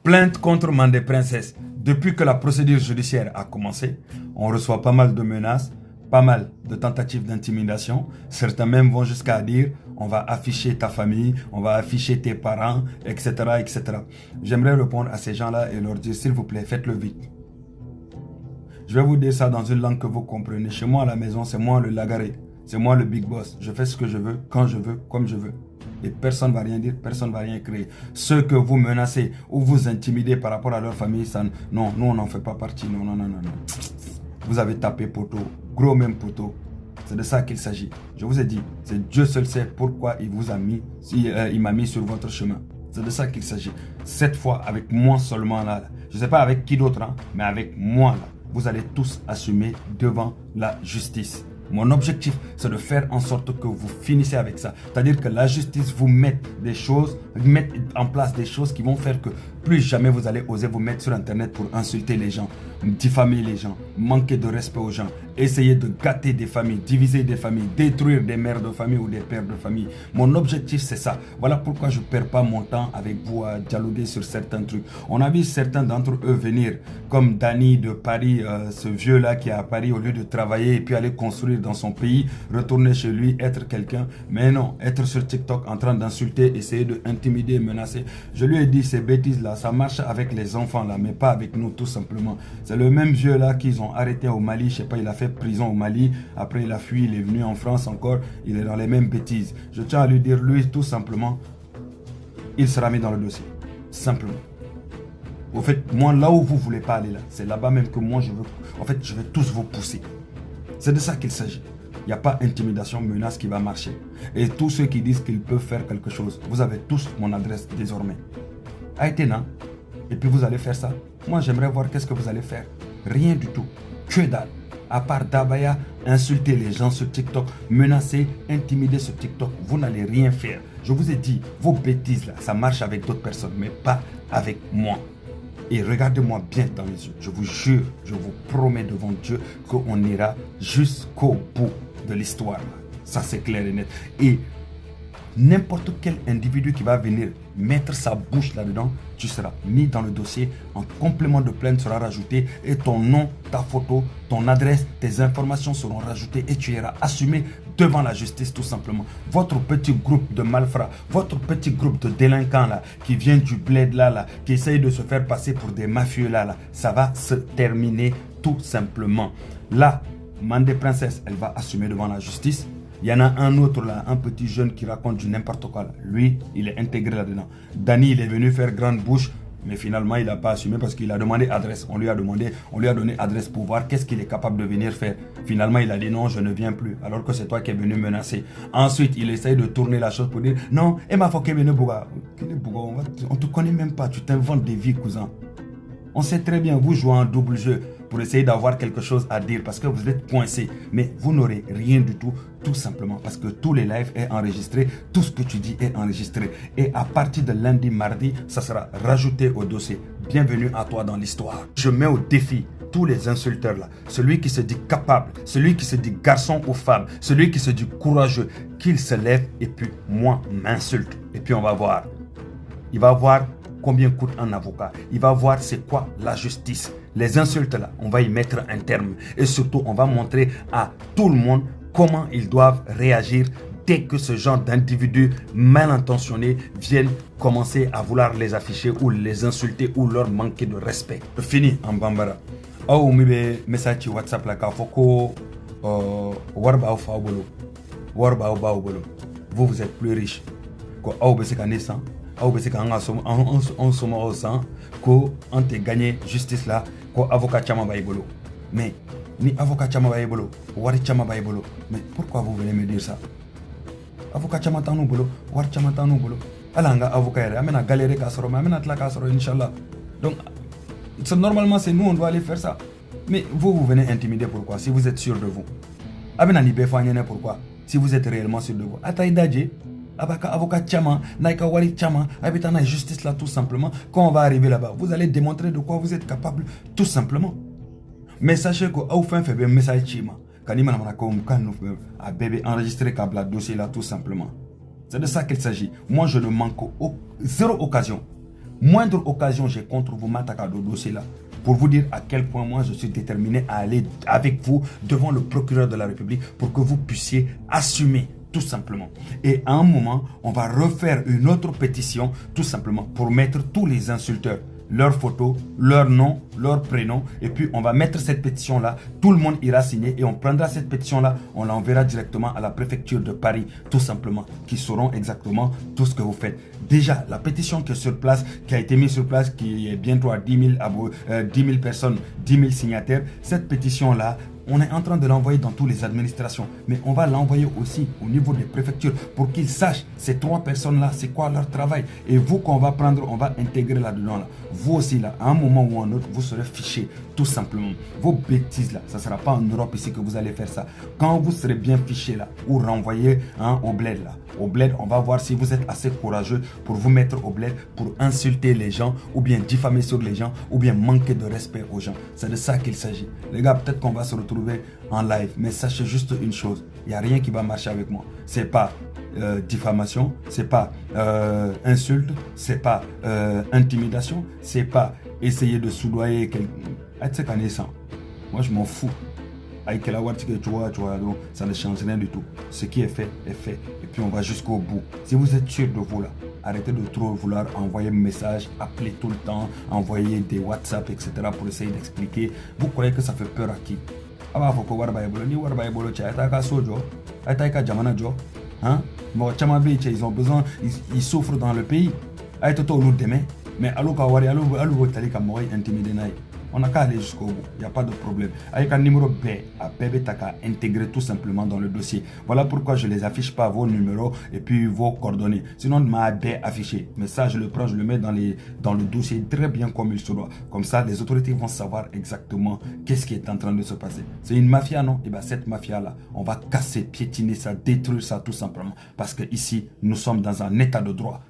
Plainte contre Mandé Princess. Depuis que la procédure judiciaire a commencé, on reçoit pas mal de menaces, pas mal de tentatives d'intimidation. Certains même vont jusqu'à dire on va afficher ta famille, on va afficher tes parents, etc. etc. J'aimerais répondre à ces gens-là et leur dire s'il vous plaît, faites-le vite. Je vais vous dire ça dans une langue que vous comprenez. Chez moi à la maison, c'est moi le lagaré. C'est moi le big boss. Je fais ce que je veux, quand je veux, comme je veux. Et personne ne va rien dire, personne ne va rien créer. Ceux que vous menacez ou vous intimidez par rapport à leur famille, ça, non, nous on n'en fait pas partie. Non, non, non, non, non. Vous avez tapé poteau, gros même poteau. C'est de ça qu'il s'agit. Je vous ai dit, c'est Dieu seul sait pourquoi il vous a mis, il m'a mis sur votre chemin. C'est de ça qu'il s'agit. Cette fois, avec moi seulement là. Je ne sais pas avec qui d'autre, hein, mais avec moi là. Vous allez tous assumer devant la justice. Mon objectif, c'est de faire en sorte que vous finissez avec ça. C'est-à-dire que la justice vous mette des choses, mette en place des choses qui vont faire que plus jamais vous allez oser vous mettre sur Internet pour insulter les gens, diffamer les gens, manquer de respect aux gens, essayer de gâter des familles, diviser des familles, détruire des mères de famille ou des pères de famille. Mon objectif, c'est ça. Voilà pourquoi je ne perds pas mon temps avec vous à dialoguer sur certains trucs. On a vu certains d'entre eux venir, comme Danny de Paris, ce vieux-là qui est à Paris, au lieu de travailler et puis aller construire dans son pays, retourner chez lui, être quelqu'un. Mais non, être sur TikTok en train d'insulter, essayer de intimider, menacer. Je lui ai dit, ces bêtises-là, ça marche avec les enfants là, mais pas avec nous tout simplement. C'est le même vieux là qu'ils ont arrêté au Mali, je sais pas, il a fait prison au Mali, après il a fui, il est venu en France encore, il est dans les mêmes bêtises. Je tiens à lui dire, lui tout simplement, il sera mis dans le dossier, simplement. Au fait, moi là où vous voulez pas aller là, c'est là-bas même que moi je veux, en fait je vais tous vous pousser. C'est de ça qu'il s'agit. Il n'y a pas intimidation, menace qui va marcher. Et tous ceux qui disent qu'ils peuvent faire quelque chose, vous avez tous mon adresse désormais. Aïtena, et puis vous allez faire ça. Moi, j'aimerais voir qu'est-ce que vous allez faire. Rien du tout. Que dalle. À part Dabaya, insulter les gens sur TikTok, menacer, intimider sur TikTok, vous n'allez rien faire. Je vous ai dit, vos bêtises là, ça marche avec d'autres personnes, mais pas avec moi. Et regardez-moi bien dans les yeux. Je vous jure, je vous promets devant Dieu qu'on ira jusqu'au bout de l'histoire. Ça, c'est clair et net. Et n'importe quel individu qui va venir mettre sa bouche là-dedans, tu seras mis dans le dossier, un complément de plainte sera rajouté et ton nom, ta photo, ton adresse, tes informations seront rajoutées et tu iras assumer devant la justice tout simplement. Votre petit groupe de malfrats, votre petit groupe de délinquants là, qui vient du bled là, qui essaye de se faire passer pour des mafieux là, ça va se terminer tout simplement. Là, Mandé Princess, elle va assumer devant la justice. Il y en a un autre là, un petit jeune qui raconte du n'importe quoi là. Lui, il est intégré là-dedans. Danny, il est venu faire grande bouche, mais finalement, il n'a pas assumé parce qu'il a demandé adresse. On lui a donné adresse pour voir qu'est-ce qu'il est capable de venir faire. Finalement, il a dit non, je ne viens plus, alors que c'est toi qui es venu menacer. Ensuite, il essaye de tourner la chose pour dire non, Emma Foké venu Bouga. On ne te connaît même pas, tu t'inventes des vies, cousin. On sait très bien, vous jouez un double jeu pour essayer d'avoir quelque chose à dire parce que vous êtes coincé. Mais vous n'aurez rien du tout, tout simplement parce que tous les lives est enregistré, tout ce que tu dis est enregistré. Et à partir de lundi, mardi, ça sera rajouté au dossier. Bienvenue à toi dans l'histoire. Je mets au défi tous les insulteurs là, celui qui se dit capable, celui qui se dit garçon ou femme, celui qui se dit courageux, qu'il se lève et puis moi m'insulte. Et puis on va voir. Il va voir combien coûte un avocat. Il va voir c'est quoi la justice. Les insultes là, on va y mettre un terme. Et surtout, on va montrer à tout le monde comment ils doivent réagir dès que ce genre d'individus mal intentionnés viennent commencer à vouloir les afficher ou les insulter ou leur manquer de respect. Fini en Bambara. Oh, mais message WhatsApp là, Kafoko, Warba Faobolo. Warba Baobolo. Vous êtes plus riche. Oh, mais c'est qu'un naissant. On te gagné justice là, ko avocat chama baibolo. Mais ni avocat chama baibolo, wari chama baibolo. Mais pourquoi vous venez me dire ça? Avocat chama tanu bolo, wari chama tanu bolo. Alanga avocat, amena galérer kasoro, amena tla kasoro inchallah. Donc normalement c'est nous on doit aller faire ça. Mais vous venez intimider pourquoi? Si vous êtes sûr de vous. Amena ni befanyene pourquoi? Si vous êtes réellement sûr de vous. Ataïdaje. Avocat Chama, Naika Wari Chama, habitant la justice là tout simplement. Quand on va arriver là-bas, vous allez démontrer de quoi vous êtes capable tout simplement. Mais sachez que au fin fait un message Chima, quand il m'a a bébé enregistré câble dossier là tout simplement. C'est de ça qu'il s'agit. Moi je ne manque zéro occasion Moindre occasion, j'ai contre vous, Mataka, de dossier là, pour vous dire à quel point moi je suis déterminé à aller avec vous devant le procureur de la République pour que vous puissiez assumer tout simplement. Et à un moment, on va refaire une autre pétition tout simplement pour mettre tous les insulteurs, leurs photos, leur nom, leur prénom, et puis on va mettre cette pétition-là, tout le monde ira signer et on prendra cette pétition-là, on l'enverra directement à la préfecture de Paris, tout simplement, qui sauront exactement tout ce que vous faites. Déjà, la pétition qui est sur place, qui a été mise sur place, qui est bientôt à 10 000 personnes, 10 000 signataires, cette pétition-là, on est en train de l'envoyer dans toutes les administrations, mais on va l'envoyer aussi au niveau des préfectures pour qu'ils sachent ces 3 personnes-là, c'est quoi leur travail. Et vous qu'on va prendre, on va intégrer là-dedans. Là. Vous aussi, là, à un moment ou un autre, vous serez fichés, tout simplement. Vos bêtises, là, ça ne sera pas en Europe ici que vous allez faire ça. Quand vous serez bien fichés, là, ou renvoyés au bled, là. Au bled, on va voir si vous êtes assez courageux pour vous mettre au bled, pour insulter les gens, ou bien diffamer sur les gens, ou bien manquer de respect aux gens. C'est de ça qu'il s'agit. Les gars, peut-être qu'on va se retrouver en live, mais sachez juste une chose, il n'y a rien qui va marcher avec moi. C'est pas diffamation, c'est pas insulte, c'est pas intimidation, c'est pas essayer de soudoyer quelqu'un. Moi je m'en fous. Ça ne change rien du tout. Ce qui est fait est fait. Et puis on va jusqu'au bout. Si vous êtes sûr de vous là, arrêtez de trop vouloir envoyer des messages, appeler tout le temps, envoyer des WhatsApp, etc. pour essayer d'expliquer. Vous croyez que ça fait peur à qui? Hein? Ils ont besoin, ils souffrent dans le pays. Mais on n'a qu'à aller jusqu'au bout, il n'y a pas de problème. Avec un numéro B, à BB Taka, intégrer tout simplement dans le dossier. Voilà pourquoi je ne les affiche pas vos numéros et puis vos coordonnées. Sinon, ma B affiché. Mais ça, je le prends, je le mets dans le dossier très bien comme il se doit. Comme ça, les autorités vont savoir exactement qu'est-ce qui est en train de se passer. C'est une mafia, non? Et bien, cette mafia-là, on va casser, piétiner ça, détruire ça tout simplement. Parce que ici, nous sommes dans un état de droit.